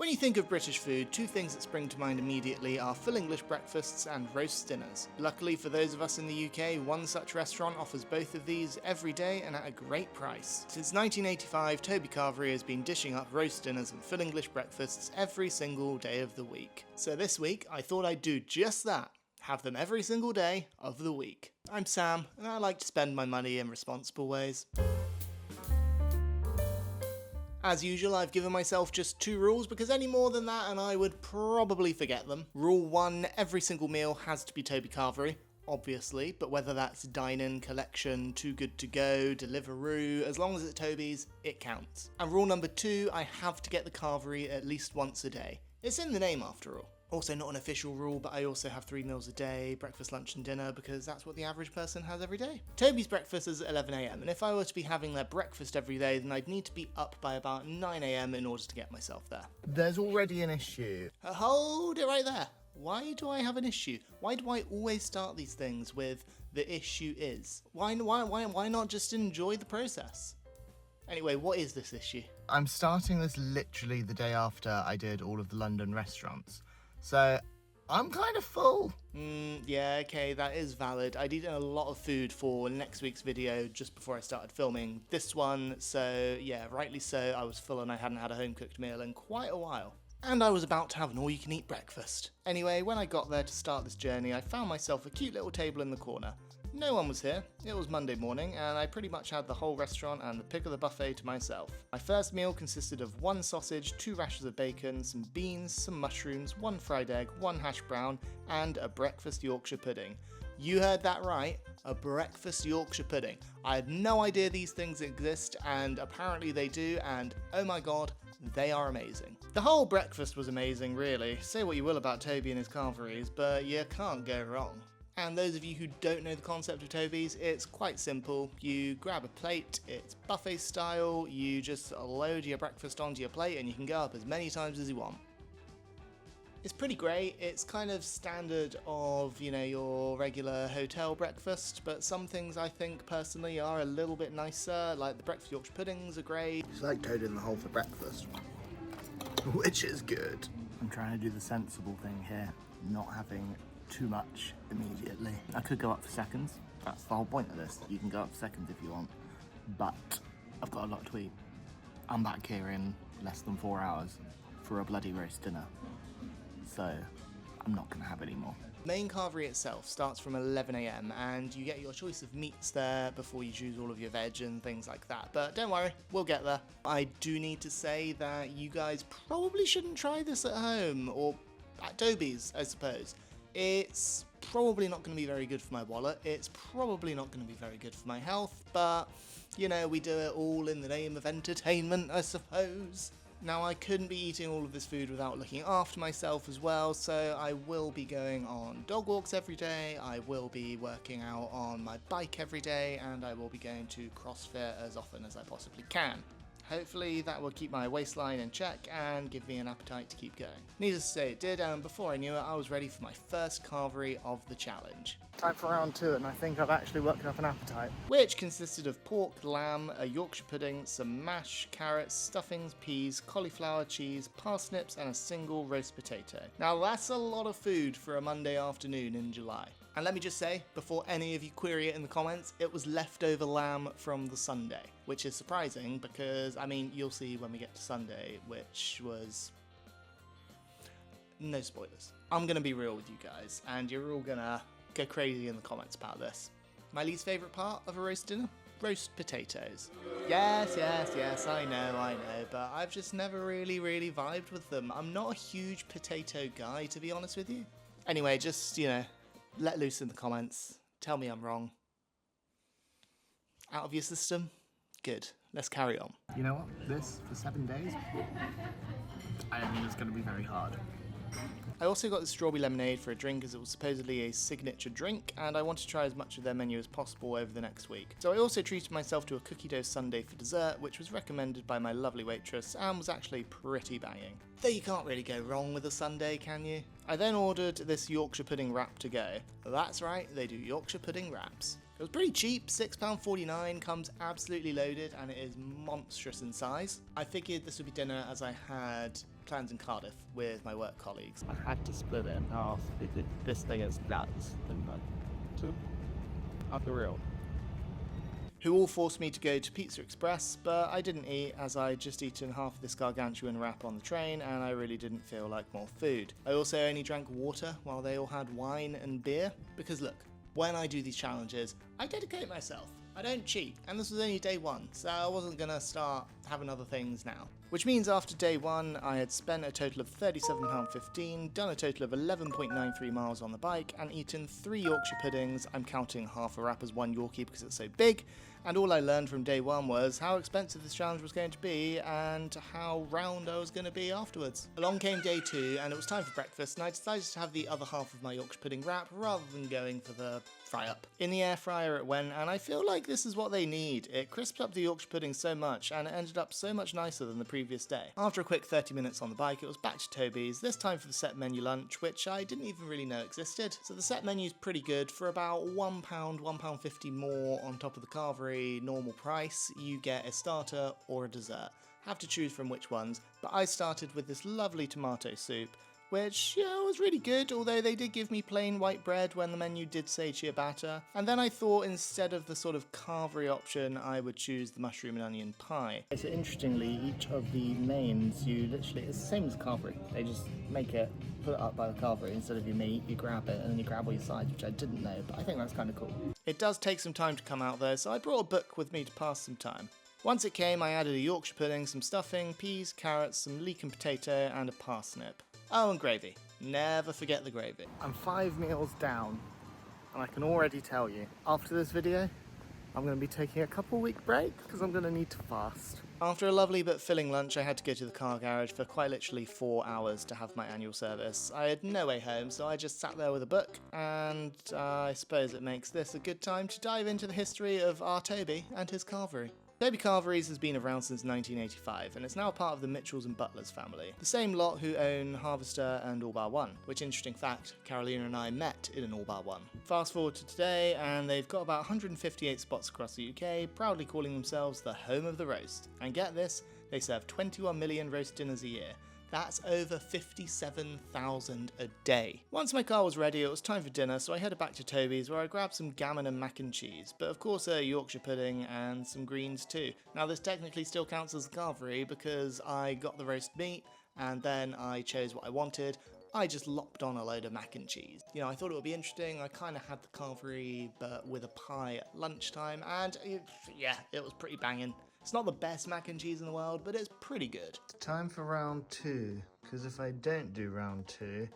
When you think of British food, two things that spring to mind immediately are full English breakfasts and roast dinners. Luckily for those of us in the UK, one such restaurant offers both of these every day and at a great price. Since 1985, Toby Carvery has been dishing up roast dinners and full English breakfasts every single day of the week. So this week, I thought I'd do just that. Have them every single day of the week. I'm Sam, and I like to spend my money in responsible ways. As usual, I've given myself just 2 rules because any more than that and I would probably forget them. Rule 1, every single meal has to be Toby Carvery, obviously, but whether that's dine-in, collection, too good to go, Deliveroo, as long as it's Toby's, it counts. And rule number 2, I have to get the Carvery at least once a day. It's in the name after all. Also not an official rule, but I also have 3 meals a day, breakfast, lunch and dinner, because that's what the average person has every day. Toby's breakfast is at 11 AM, and if I were to be having their breakfast every day, then I'd need to be up by about 9 AM in order to get myself there. There's already an issue. Hold it right there. Why do I have an issue? Why do I always start these things with the issue is? Why not just enjoy the process? Anyway, what is this issue? I'm starting this literally the day after I did all of the London restaurants. So, I'm kind of full. Yeah, okay, that is valid. I'd eaten a lot of food for next week's video just before I started filming this one, so yeah, rightly so, I was full and I hadn't had a home-cooked meal in quite a while. And I was about to have an all-you-can-eat breakfast. Anyway, when I got there to start this journey, I found myself a cute little table in the corner. No one was here, it was Monday morning, and I pretty much had the whole restaurant and the pick of the buffet to myself. My first meal consisted of 1 sausage, 2 rashers of bacon, some beans, some mushrooms, 1 fried egg, 1 hash brown, and a breakfast Yorkshire pudding. You heard that right, a breakfast Yorkshire pudding. I had no idea these things exist, and apparently they do, and oh my god, they are amazing. The whole breakfast was amazing, really. Say what you will about Toby and his Carveries, but you can't go wrong. And those of you who don't know the concept of Toby's, it's quite simple. You grab a plate, it's buffet style, you just load your breakfast onto your plate and you can go up as many times as you want. It's pretty great. It's kind of standard of, you know, your regular hotel breakfast, but some things I think personally are a little bit nicer, like the breakfast Yorkshire puddings are great. It's like toad in the hole for breakfast, which is good. I'm trying to do the sensible thing here, not having too much immediately. I could go up for seconds. That's the whole point of this. You can go up for seconds if you want, but I've got a lot to eat. I'm back here in less than 4 hours for a bloody roast dinner, so I'm not gonna have any more. Main Carvery itself starts from 11 AM and you get your choice of meats there before you choose all of your veg and things like that, but don't worry, we'll get there. I do need to say that you guys probably shouldn't try this at home, or at Toby's, I suppose. It's probably not going to be very good for my wallet, it's probably not going to be very good for my health, but, you know, we do it all in the name of entertainment, I suppose. Now, I couldn't be eating all of this food without looking after myself as well, so I will be going on dog walks every day, I will be working out on my bike every day, and I will be going to CrossFit as often as I possibly can. Hopefully that will keep my waistline in check and give me an appetite to keep going. Needless to say it did, and before I knew it, I was ready for my first Carvery of the challenge. Time for round 2 and I think I've actually worked up an appetite. Which consisted of pork, lamb, a Yorkshire pudding, some mash, carrots, stuffings, peas, cauliflower, cheese, parsnips and a single roast potato. Now that's a lot of food for a Monday afternoon in July. And let me just say, before any of you query it in the comments, it was leftover lamb from the Sunday, which is surprising because, I mean, you'll see when we get to Sunday, which was... no spoilers. I'm going to be real with you guys, and you're all going to go crazy in the comments about this. My least favourite part of a roast dinner? Roast potatoes. Yes, I know, but I've just never really vibed with them. I'm not a huge potato guy, to be honest with you. Anyway, just, you know, let loose in the comments. Tell me I'm wrong. Out of your system? Good. Let's carry on. You know what? This, for 7 days, I think it's going to be very hard. I also got the strawberry lemonade for a drink as it was supposedly a signature drink, and I want to try as much of their menu as possible over the next week. So I also treated myself to a cookie dough sundae for dessert, which was recommended by my lovely waitress and was actually pretty banging. Though you can't really go wrong with a sundae, can you? I then ordered this Yorkshire pudding wrap to go. That's right, they do Yorkshire pudding wraps. It was pretty cheap, £6.49, comes absolutely loaded and it is monstrous in size. I figured this would be dinner as I had plans in Cardiff with my work colleagues. I had to split it in half because this thing is nuts and like unreal. Who all forced me to go to Pizza Express, but I didn't eat as I'd just eaten half of this gargantuan wrap on the train and I really didn't feel like more food. I also only drank water while they all had wine and beer, because look, when I do these challenges, I dedicate myself. I don't cheat, and this was only day one, so I wasn't gonna start having other things now. Which means after day one, I had spent a total of £37.15, done a total of 11.93 miles on the bike, and eaten 3 Yorkshire puddings. I'm counting half a wrap as 1 Yorkie because it's so big, and all I learned from day one was how expensive this challenge was going to be and how round I was going to be afterwards. Along came day 2, and it was time for breakfast, and I decided to have the other half of my Yorkshire pudding wrap rather than going for the fry up. In the air fryer it went, and I feel like this is what they need. It crisped up the Yorkshire pudding so much, and it ended up so much nicer than the previous day. After a quick 30 minutes on the bike, it was back to Toby's, this time for the set menu lunch, which I didn't even really know existed. So the set menu's pretty good. For about £1, £1.50 more on top of the Carvery normal price, you get a starter or a dessert. Have to choose from which ones, but I started with this lovely tomato soup, which, yeah, was really good, although they did give me plain white bread when the menu did say ciabatta. And then I thought instead of the sort of Carvery option, I would choose the mushroom and onion pie. So interestingly, each of the mains, it's the same as Carvery. They just make it, put it up by the Carvery instead of your meat, you grab it and then you grab all your sides, which I didn't know, but I think that's kind of cool. It does take some time to come out though, so I brought a book with me to pass some time. Once it came, I added a Yorkshire pudding, some stuffing, peas, carrots, some leek and potato, and a parsnip. Oh, and gravy. Never forget the gravy. I'm 5 meals down, and I can already tell you, after this video, I'm going to be taking a couple-week break because I'm going to need to fast. After a lovely but filling lunch, I had to go to the car garage for quite literally 4 hours to have my annual service. I had no way home, so I just sat there with a book, and I suppose it makes this a good time to dive into the history of our Toby and his Carvery. Toby Carvery's has been around since 1985 and it's now part of the Mitchells and Butlers family, the same lot who own Harvester and All Bar One, which, interesting fact, Carolina and I met in an All Bar One. Fast forward to today and they've got about 158 spots across the UK, proudly calling themselves the home of the roast. And get this, they serve 21 million roast dinners a year. That's over 57,000 a day. Once my car was ready, it was time for dinner, so I headed back to Toby's where I grabbed some gammon and mac and cheese, but of course a Yorkshire pudding and some greens too. Now this technically still counts as the Carvery because I got the roast meat and then I chose what I wanted. I just lopped on a load of mac and cheese. You know, I thought it would be interesting. I kind of had the Carvery but with a pie at lunchtime and it was pretty banging. It's not the best mac and cheese in the world, but it's pretty good. Time for round 2, because if I don't do round 2,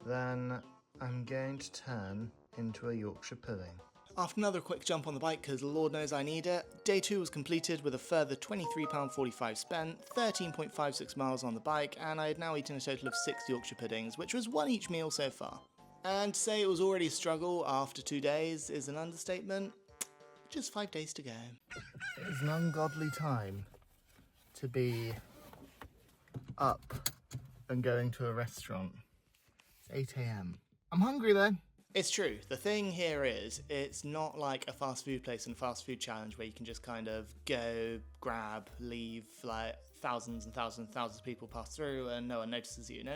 then I'm going to turn into a Yorkshire pudding. After another quick jump on the bike, because Lord knows I need it, day 2 was completed with a further £23.45 spent, 13.56 miles on the bike, and I had now eaten a total of 6 Yorkshire puddings, which was 1 each meal so far. And to say it was already a struggle after 2 days is an understatement. Just 5 days to go. It is an ungodly time to be up and going to a restaurant. It's 8 AM. I'm hungry though. It's true. The thing here is, it's not like a fast food place and a fast food challenge where you can just kind of go, grab, leave, like thousands and thousands and thousands of people pass through and no one notices you. No.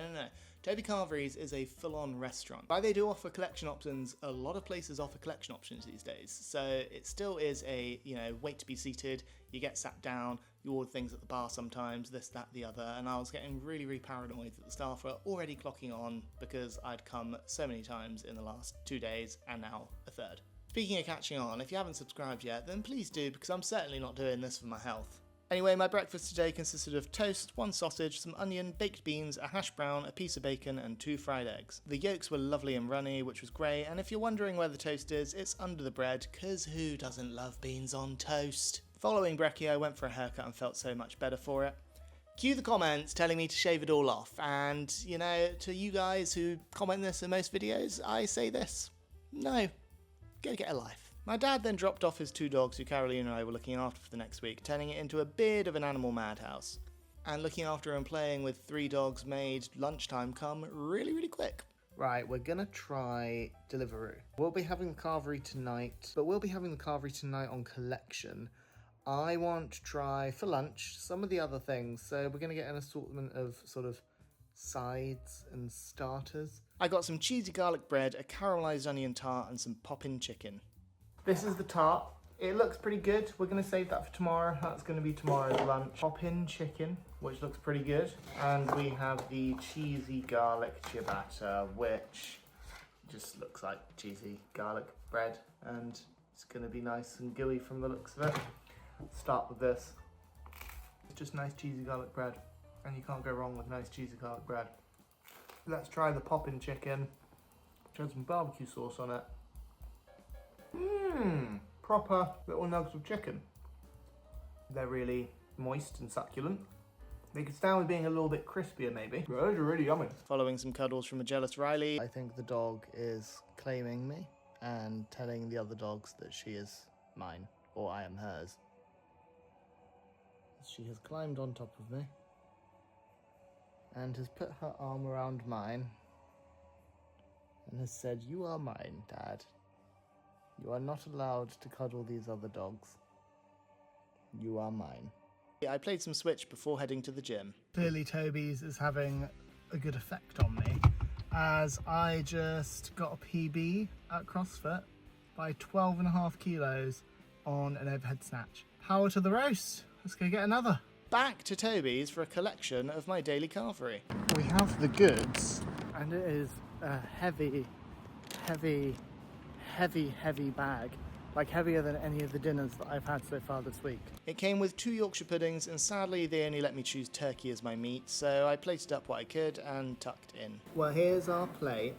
Toby Carvery's is a full-on restaurant. While they do offer collection options, a lot of places offer collection options these days. So it still is a, wait to be seated, you get sat down, you order things at the bar sometimes, this, that, the other, and I was getting really, really paranoid that the staff were already clocking on because I'd come so many times in the last 2 days and now a third. Speaking of catching on, if you haven't subscribed yet, then please do because I'm certainly not doing this for my health. Anyway, my breakfast today consisted of toast, 1 sausage, some onion, baked beans, a hash brown, a piece of bacon and 2 fried eggs. The yolks were lovely and runny, which was great, and if you're wondering where the toast is, it's under the bread, cause who doesn't love beans on toast? Following brekkie, I went for a haircut and felt so much better for it. Cue the comments telling me to shave it all off, and, to you guys who comment this in most videos, I say this. No, go get a life. My dad then dropped off his 2 dogs who Carolina and I were looking after for the next week, turning it into a bit of an animal madhouse. And looking after and playing with 3 dogs made lunchtime come really, really quick. Right, we're gonna try Deliveroo. We'll be having the Carvery tonight, but we'll be having the Carvery tonight on collection I want to try, for lunch, some of the other things. So we're going to get an assortment of sort of sides and starters. I got some cheesy garlic bread, a caramelized onion tart, and some poppin' chicken. This is the tart. It looks pretty good. We're going to save that for tomorrow. That's going to be tomorrow's lunch. Poppin' chicken, which looks pretty good. And we have the cheesy garlic ciabatta, which just looks like cheesy garlic bread. And it's going to be nice and gooey from the looks of it. Start with this. It's just nice cheesy garlic bread. And you can't go wrong with nice cheesy garlic bread. Let's try the poppin' chicken. Which has some barbecue sauce on it. Proper little nugs of chicken. They're really moist and succulent. They could stand with being a little bit crispier maybe. But those are really yummy. Following some cuddles from a jealous Riley. I think the dog is claiming me and telling the other dogs that she is mine, or I am hers. She has climbed on top of me and has put her arm around mine and has said, "You are mine, Dad. You are not allowed to cuddle these other dogs. You are mine." I played some Switch before heading to the gym. Clearly Toby's is having a good effect on me, as I just got a PB at CrossFit by 12.5 kilos on an overhead snatch. Power to the roast. Let's go get another. Back to Toby's for a collection of my daily carvery. We have the goods, and it is a heavy bag. Like heavier than any of the dinners that I've had so far this week. It came with 2 Yorkshire puddings, and sadly they only let me choose turkey as my meat, so I plated up what I could and tucked in. Well, here's our plate.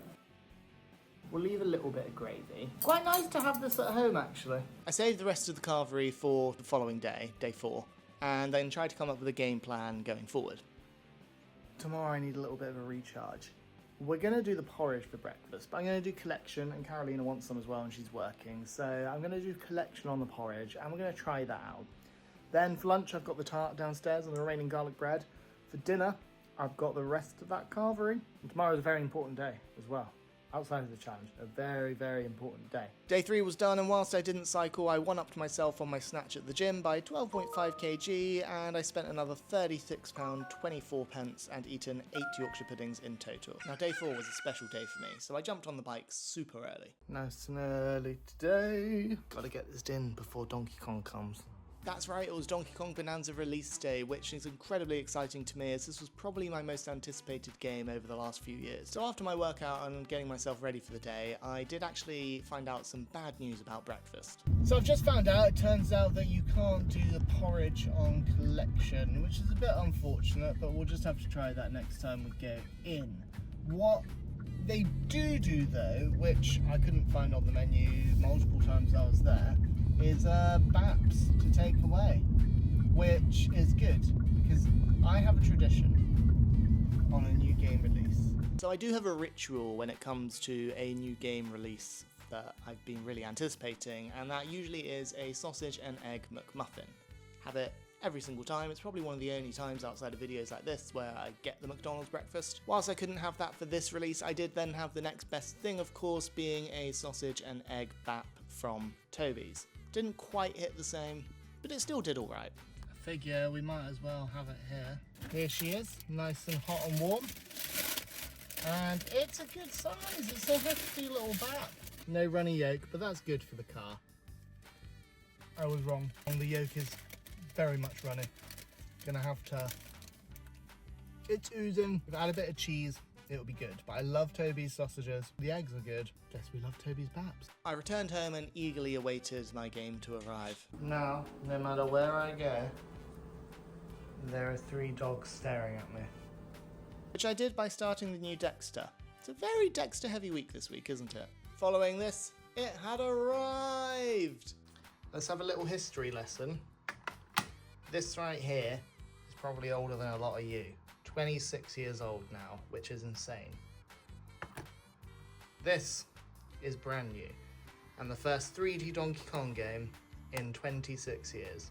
We'll leave a little bit of gravy. Quite nice to have this at home, actually. I saved the rest of the carvery for the following day, day 4, and then tried to come up with a game plan going forward. Tomorrow I need a little bit of a recharge. We're going to do the porridge for breakfast, but I'm going to do collection, and Carolina wants some as well and she's working. So I'm going to do collection on the porridge and we're going to try that out. Then for lunch I've got the tart downstairs and the remaining garlic bread. For dinner I've got the rest of that carvery. And tomorrow's a very important day as well. Outside of the challenge, a very important day. Day 3 was done, and whilst I didn't cycle, I one-upped myself on my snatch at the gym by 12.5 kg, and I spent another £36.24 and eaten 8 Yorkshire puddings in total. Now day 4 was a special day for me, so I jumped on the bike super early. Nice and early today. Gotta get this in before Donkey Kong comes. That's right, it was Donkey Kong Bonanza release day, which is incredibly exciting to me, as this was probably my most anticipated game over the last few years. So after my workout and getting myself ready for the day, I did actually find out some bad news about breakfast. So I've just found out, it turns out that you can't do the porridge on collection, which is a bit unfortunate, but we'll just have to try that next time we go in. What they do though, which I couldn't find on the menu multiple times I was there, is baps to take away, which is good because I have a tradition on a new game release. So I do have a ritual when it comes to a new game release that I've been really anticipating, and that usually is a sausage and egg McMuffin. Have it every single time. It's probably one of the only times outside of videos like this where I get the McDonald's breakfast. Whilst I couldn't have that for this release, I did then have the next best thing, of course, being a sausage and egg bap from Toby's. Didn't quite hit the same, but it still did alright. I figure we might as well have it here. Here she is, nice and hot and warm. And it's a good size, it's a hefty little bap. No runny yolk, but that's good for the car. I was wrong, the yolk is very much runny. Gonna have to... It's oozing. If I add a bit of cheese, it'll be good. But I love Toby's sausages. The eggs are good. Guess we love Toby's baps. I returned home and eagerly awaited my game to arrive. Now, no matter where I go, there are 3 dogs staring at me. Which I did by starting the new Dexter. It's a very Dexter heavy week this week, isn't it? Following this, it had arrived! Let's have a little history lesson. This right here is probably older than a lot of you. 26 years old now, which is insane. This is brand new, and the first 3D Donkey Kong game in 26 years.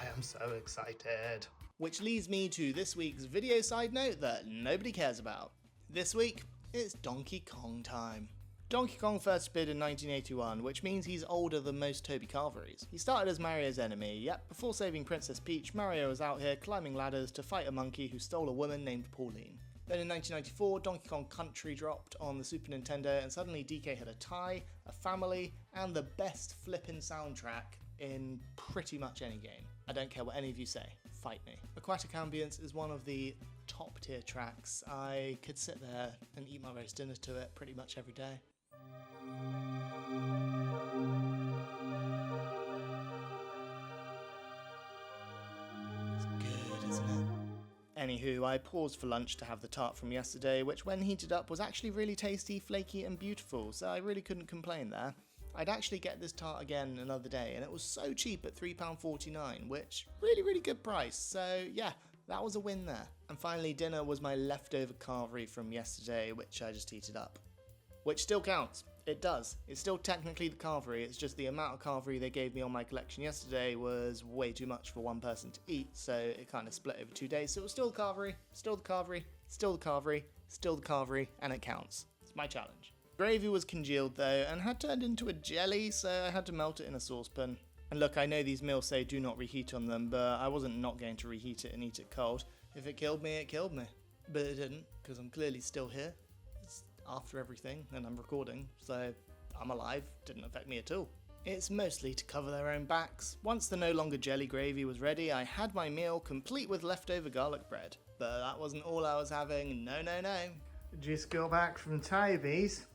I am so excited. Which leads me to this week's video side note that nobody cares about. This week, it's Donkey Kong time. Donkey Kong first appeared in 1981, which means he's older than most Toby Carverys. He started as Mario's enemy, yet before saving Princess Peach, Mario was out here climbing ladders to fight a monkey who stole a woman named Pauline. Then in 1994, Donkey Kong Country dropped on the Super Nintendo, and suddenly DK had a tie, a family, and the best flippin' soundtrack in pretty much any game. I don't care what any of you say, fight me. Aquatic Ambience is one of the top tier tracks. I could sit there and eat my roast dinner to it pretty much every day. It's good, isn't it? Anywho, I paused for lunch to have the tart from yesterday, which when heated up was actually really tasty, flaky and beautiful, so I really couldn't complain there. I'd actually get this tart again another day, and it was so cheap at £3.49, which really good price, so yeah, that was a win there. And finally, dinner was my leftover carvery from yesterday, which I just heated up. Which still counts. It does. It's still technically the carvery, it's just the amount of carvery they gave me on my collection yesterday was way too much for one person to eat, so it kind of split over 2 days, so it was still the carvery, still the carvery, still the carvery, still the carvery, and it counts. It's my challenge. Gravy was congealed though, and had turned into a jelly, so I had to melt it in a saucepan. And look, I know these meals say do not reheat on them, but I wasn't not going to reheat it and eat it cold. If it killed me, it killed me. But it didn't, because I'm clearly still here. It's after everything, and I'm recording, so I'm alive, didn't affect me at all. It's mostly to cover their own backs. Once the no longer jelly gravy was ready, I had my meal complete with leftover garlic bread. But that wasn't all I was having, no. Just got back from Toby's.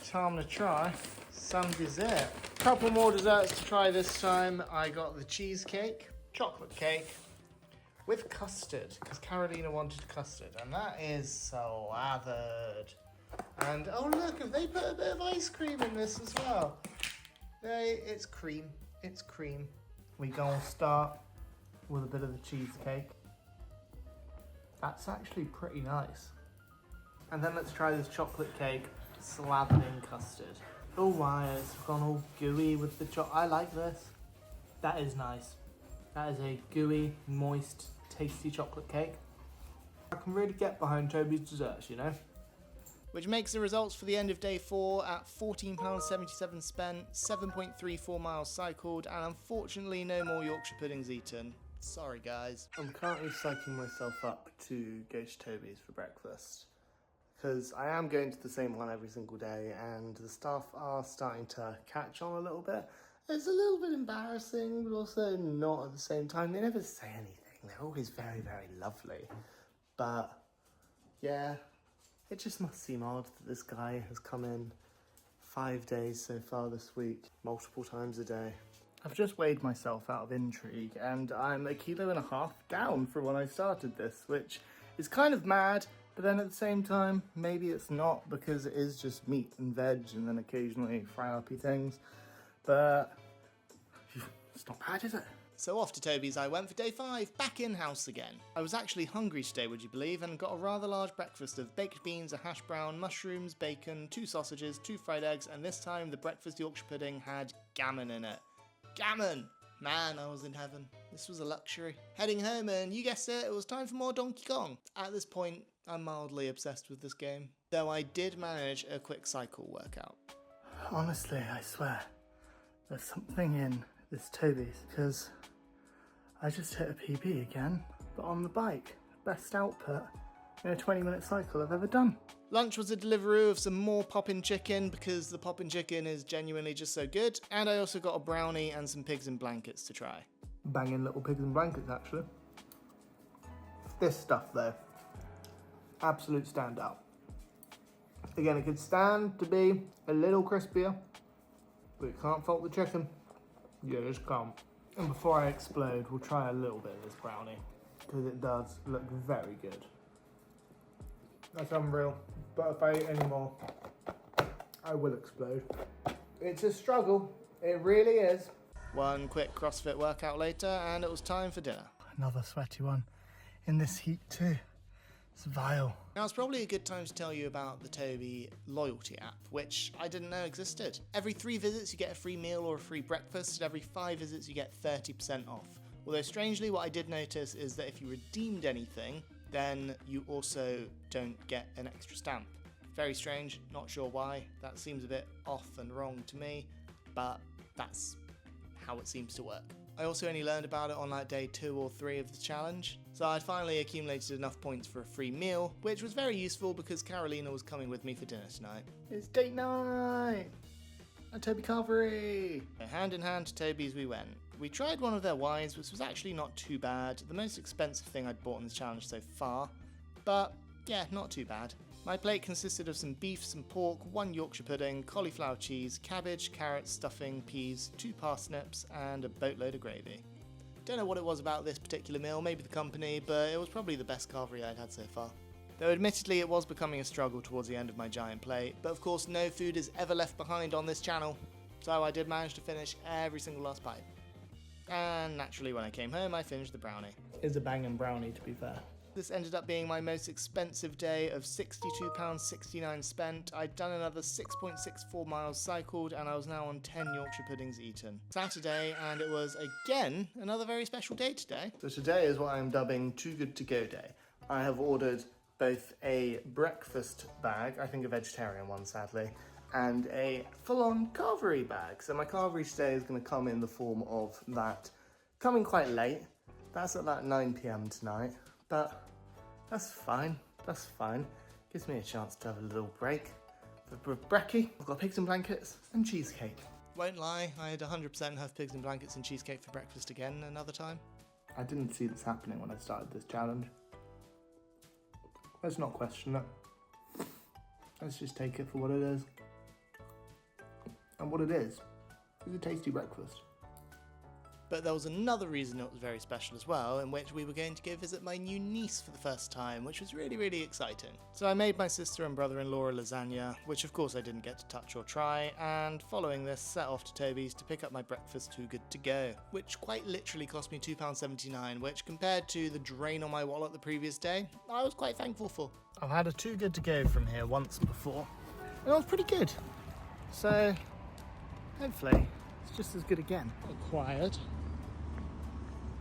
Time to try some dessert. Couple more desserts to try this time. I got the cheesecake, chocolate cake with custard, because Carolina wanted custard, and that is slathered. And oh look, have they put a bit of ice cream in this as well? It's cream. We gonna start with a bit of the cheesecake. That's actually pretty nice. And then let's try this chocolate cake slathered in custard. Oh my, it's gone all gooey with the chocolate. I like this. That is nice. That is a gooey, moist, tasty chocolate cake. I can really get behind Toby's desserts, you know? Which makes the results for the end of day 4 at £14.77 spent, 7.34 miles cycled, and unfortunately no more Yorkshire puddings eaten. Sorry guys. I'm currently psyching myself up to go to Toby's for breakfast, because I am going to the same one every single day, and the staff are starting to catch on a little bit. It's a little bit embarrassing, but also not at the same time. They never say anything. They're always very lovely. But yeah, it just must seem odd that this guy has come in 5 days so far this week, multiple times a day. I've just weighed myself out of intrigue, and I'm 1.5 kilos down from when I started this, which is kind of mad. But then at the same time, maybe it's not, because it is just meat and veg and then occasionally fry-uppy things. But it's not bad, is it? So off to Toby's I went for day 5, back in-house again. I was actually hungry today, would you believe, and got a rather large breakfast of baked beans, a hash brown, mushrooms, bacon, 2 sausages, 2 fried eggs, and this time the breakfast Yorkshire pudding had gammon in it. Gammon! Man, I was in heaven. This was a luxury. Heading home, and you guessed it, it was time for more Donkey Kong. At this point, I'm mildly obsessed with this game, though I did manage a quick cycle workout. Honestly, I swear, there's something in this Toby's, because I just hit a PB again, but on the bike. Best output in a 20-minute cycle I've ever done. Lunch was a Deliveroo of some more poppin' chicken, because the poppin' chicken is genuinely just so good, and I also got a brownie and some pigs in blankets to try. Banging little pigs in blankets, actually. This stuff, though, absolute standout. Again, it could stand to be a little crispier, but you can't fault the chicken. You just can't. And before I explode, we'll try a little bit of this brownie, because it does look very good. That's unreal, but if I eat any more, I will explode. It's a struggle, it really is. One quick CrossFit workout later, and it was time for dinner. Another sweaty one, in this heat too. It's vile. Now it's probably a good time to tell you about the Toby loyalty app, which I didn't know existed. Every 3 visits you get a free meal or a free breakfast, and every 5 visits you get 30% off. Although strangely, what I did notice is that if you redeemed anything, then you also don't get an extra stamp. Very strange, not sure why. That seems a bit off and wrong to me, but that's how it seems to work. I also only learned about it on like day 2 or 3 of the challenge, so I'd finally accumulated enough points for a free meal, which was very useful because Carolina was coming with me for dinner tonight. It's date night! At Toby Carvery! Hand in hand to Toby's we went. We tried one of their wines, which was actually not too bad, the most expensive thing I'd bought in this challenge so far, but yeah, not too bad. My plate consisted of some beef, some pork, 1 Yorkshire pudding, cauliflower cheese, cabbage, carrots, stuffing, peas, 2 parsnips, and a boatload of gravy. Don't know what it was about this particular meal, maybe the company, but it was probably the best Carvery I'd had so far. Though admittedly it was becoming a struggle towards the end of my giant plate, but of course no food is ever left behind on this channel, so I did manage to finish every single last bite. And naturally when I came home I finished the brownie. It's a banging brownie, to be fair. This ended up being my most expensive day of £62.69 spent. I'd done another 6.64 miles cycled and I was now on 10 Yorkshire puddings eaten. Saturday, and it was again another very special day today. So today is what I'm dubbing Too Good To Go Day. I have ordered both a breakfast bag, I think a vegetarian one sadly, and a full-on Carvery bag. So my Carvery today is going to come in the form of that, coming quite late. That's at like 9 PM tonight. But that's fine, Gives me a chance to have a little break. For brekkie, I've got pigs in blankets and cheesecake. Won't lie, I'd 100% have pigs in blankets and cheesecake for breakfast again another time. I didn't see this happening when I started this challenge. Let's not question it. Let's just take it for what it is. And what it is a tasty breakfast. But there was another reason it was very special as well, in which we were going to go visit my new niece for the first time, which was really, really exciting. So I made my sister and brother-in-law a lasagna, which of course I didn't get to touch or try, and following this set off to Toby's to pick up my breakfast Too Good To Go, which quite literally cost me £2.79, which compared to the drain on my wallet the previous day, I was quite thankful for. I've had a Too Good To Go from here once before, and it was pretty good. So, hopefully, it's just as good again. Acquired.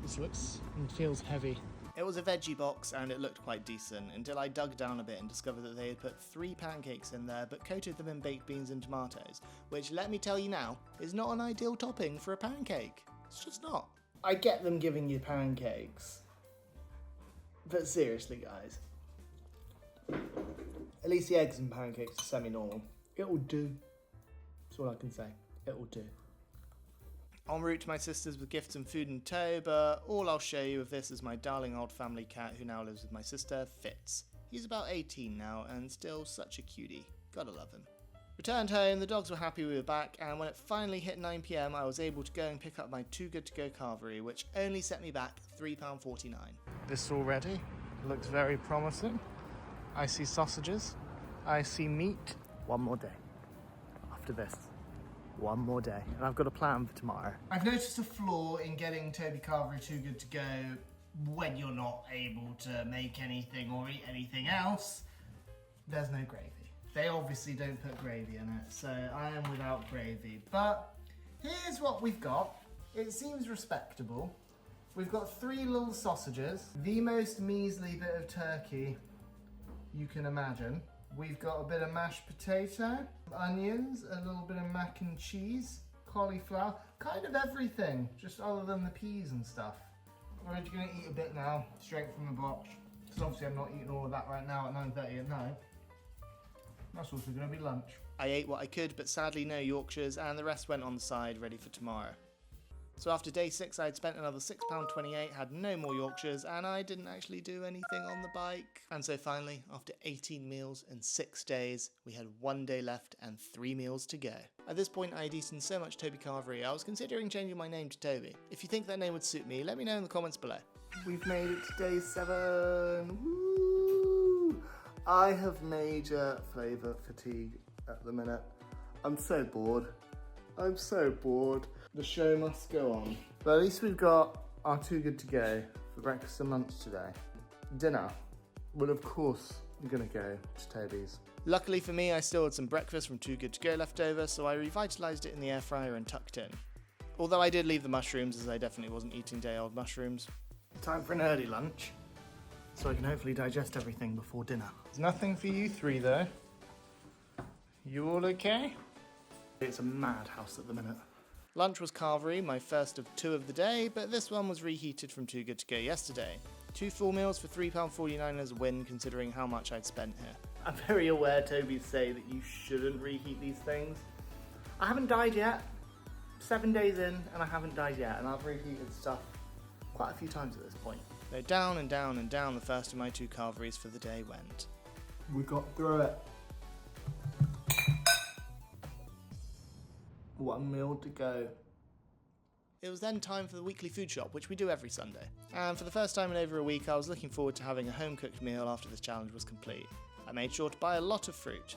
This looks and feels heavy. It was a veggie box and it looked quite decent until I dug down a bit and discovered that they had put 3 pancakes in there but coated them in baked beans and tomatoes, which let me tell you now is not an ideal topping for a pancake. It's just not. I get them giving you pancakes, but seriously guys, at least the eggs and pancakes are semi-normal. It will do. That's all I can say. It will do. En route to my sister's with gifts and food in tow, but all I'll show you of this is my darling old family cat who now lives with my sister, Fitz. He's about 18 now and still such a cutie. Gotta love him. Returned home, the dogs were happy we were back, and when it finally hit 9 PM I was able to go and pick up my Too Good To Go Carvery, which only set me back £3.49. This already looks very promising. I see sausages, I see meat. One more day. After this. One more day, and I've got a plan for tomorrow. I've noticed a flaw in getting Toby Carvery Too Good To Go when you're not able to make anything or eat anything else. There's no gravy. They obviously don't put gravy in it, so I am without gravy. But here's what we've got. It seems respectable. We've got 3 little sausages, the most measly bit of turkey you can imagine. We've got a bit of mashed potato, onions, a little bit of mac and cheese, cauliflower, kind of everything, just other than the peas and stuff. We're just going to eat a bit now, straight from the box, because obviously I'm not eating all of that right now at 9:30 at night. That's also going to be lunch. I ate what I could, but sadly no Yorkshires, and the rest went on the side, ready for tomorrow. So after day 6 I'd spent another £6.28, had no more Yorkshires, and I didn't actually do anything on the bike. And so finally, after 18 meals and 6 days, we had 1 day left and 3 meals to go. At this point I'd eaten so much Toby Carvery, I was considering changing my name to Toby. If you think that name would suit me, let me know in the comments below. We've made it to day 7. Woo! I have major flavour fatigue at the minute. I'm so bored. I'm so bored. The show must go on. But at least we've got our Too Good To Go for breakfast and lunch today. Dinner will of course be gonna go to Toby's. Luckily for me, I still had some breakfast from Too Good To Go left over, so I revitalised it in the air fryer and tucked in. Although I did leave the mushrooms, as I definitely wasn't eating day-old mushrooms. Time for an early lunch, so I can hopefully digest everything before dinner. There's nothing for you 3 though. You all okay? It's a madhouse at the minute. Lunch was Carvery, my first of 2 of the day, but this one was reheated from Too Good To Go yesterday. 2 full meals for £3.49 is a win considering how much I'd spent here. I'm very aware Toby's say that you shouldn't reheat these things. I haven't died yet. 7 days in and I haven't died yet, and I've reheated stuff quite a few times at this point. So down and down and down the first of my 2 Carverys for the day went. We got through it. 1 meal to go. It was then time for the weekly food shop, which we do every Sunday. And for the first time in over a week, I was looking forward to having a home-cooked meal after this challenge was complete. I made sure to buy a lot of fruit.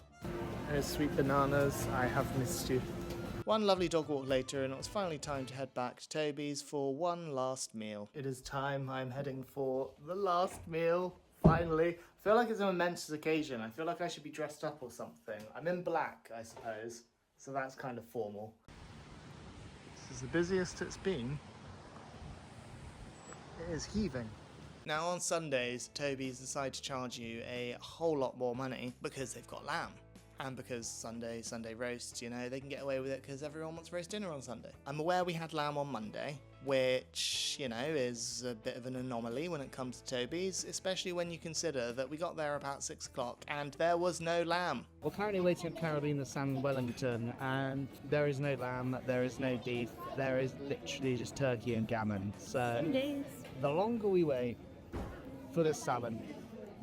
There's sweet bananas. I have missed you. One lovely dog walk later, and it was finally time to head back to Toby's for one last meal. It is time. I'm heading for the last meal, finally. I feel like it's a momentous occasion. I feel like I should be dressed up or something. I'm in black, I suppose, so that's kind of formal. This is the busiest it's been. It is heaving. Now on Sundays, Toby's decide to charge you a whole lot more money because they've got lamb. And because Sunday roasts, you know, they can get away with it because everyone wants roast dinner on Sunday. I'm aware we had lamb on Monday, which, you know, is a bit of an anomaly when it comes to Toby's, especially when you consider that we got there about 6 o'clock and there was no lamb. We're currently waiting at Carolina's San Wellington, and there is no lamb, there is no beef, there is literally just turkey and gammon. So the longer we wait for this salmon,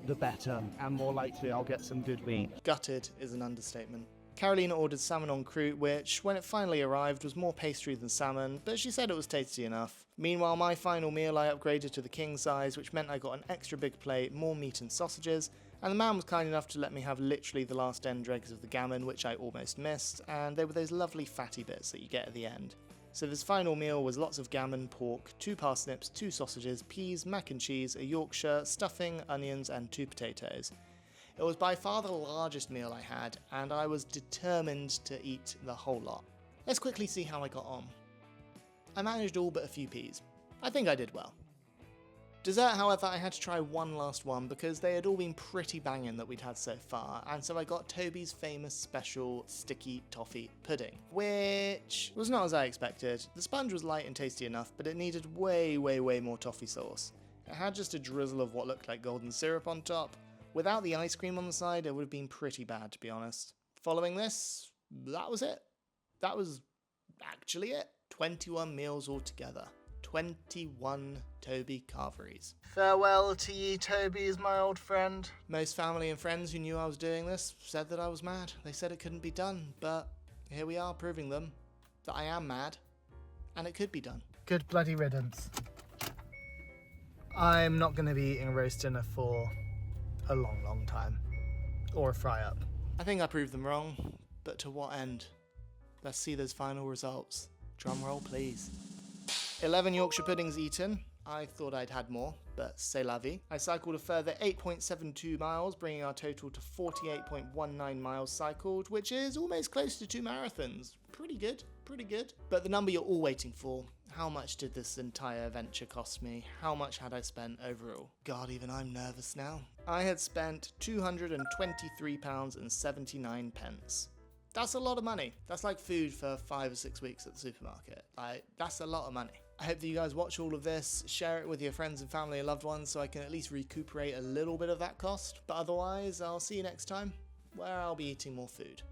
the better, and more likely I'll get some good meat. Gutted is an understatement. Carolina ordered salmon en croûte, which, when it finally arrived, was more pastry than salmon, but she said it was tasty enough. Meanwhile, my final meal I upgraded to the king size, which meant I got an extra big plate, more meat and sausages, and the man was kind enough to let me have literally the last end dregs of the gammon, which I almost missed, and they were those lovely fatty bits that you get at the end. So this final meal was lots of gammon, pork, 2 parsnips, 2 sausages, peas, mac and cheese, a Yorkshire, stuffing, onions and 2 potatoes. It was by far the largest meal I had, and I was determined to eat the whole lot. Let's quickly see how I got on. I managed all but a few peas. I think I did well. Dessert, however, I had to try one last one because they had all been pretty banging that we'd had so far, and so I got Toby's famous special sticky toffee pudding, which was not as I expected. The sponge was light and tasty enough, but it needed way more toffee sauce. It had just a drizzle of what looked like golden syrup on top. Without the ice cream on the side, it would have been pretty bad, to be honest. Following this, that was it. That was actually it. 21 meals altogether. 21 Toby Carverys. Farewell to ye, Toby's, my old friend. Most family and friends who knew I was doing this said that I was mad. They said it couldn't be done, but here we are proving them that I am mad, and it could be done. Good bloody riddance. I'm not going to be eating roast dinner for a long time. Or a fry-up. I think I proved them wrong, but to what end? Let's see those final results. Drum roll, please. 11 Yorkshire puddings eaten. I thought I'd had more, but c'est la vie. I cycled a further 8.72 miles, bringing our total to 48.19 miles cycled, which is almost close to 2 marathons. Pretty good. But the number you're all waiting for, how much did this entire venture cost me? How much had I spent overall? God, even I'm nervous now. I had spent £223.79. That's a lot of money. That's like food for 5 or 6 weeks at the supermarket. That's a lot of money. I hope that you guys watch all of this, share it with your friends and family and loved ones so I can at least recuperate a little bit of that cost. But otherwise, I'll see you next time, where I'll be eating more food.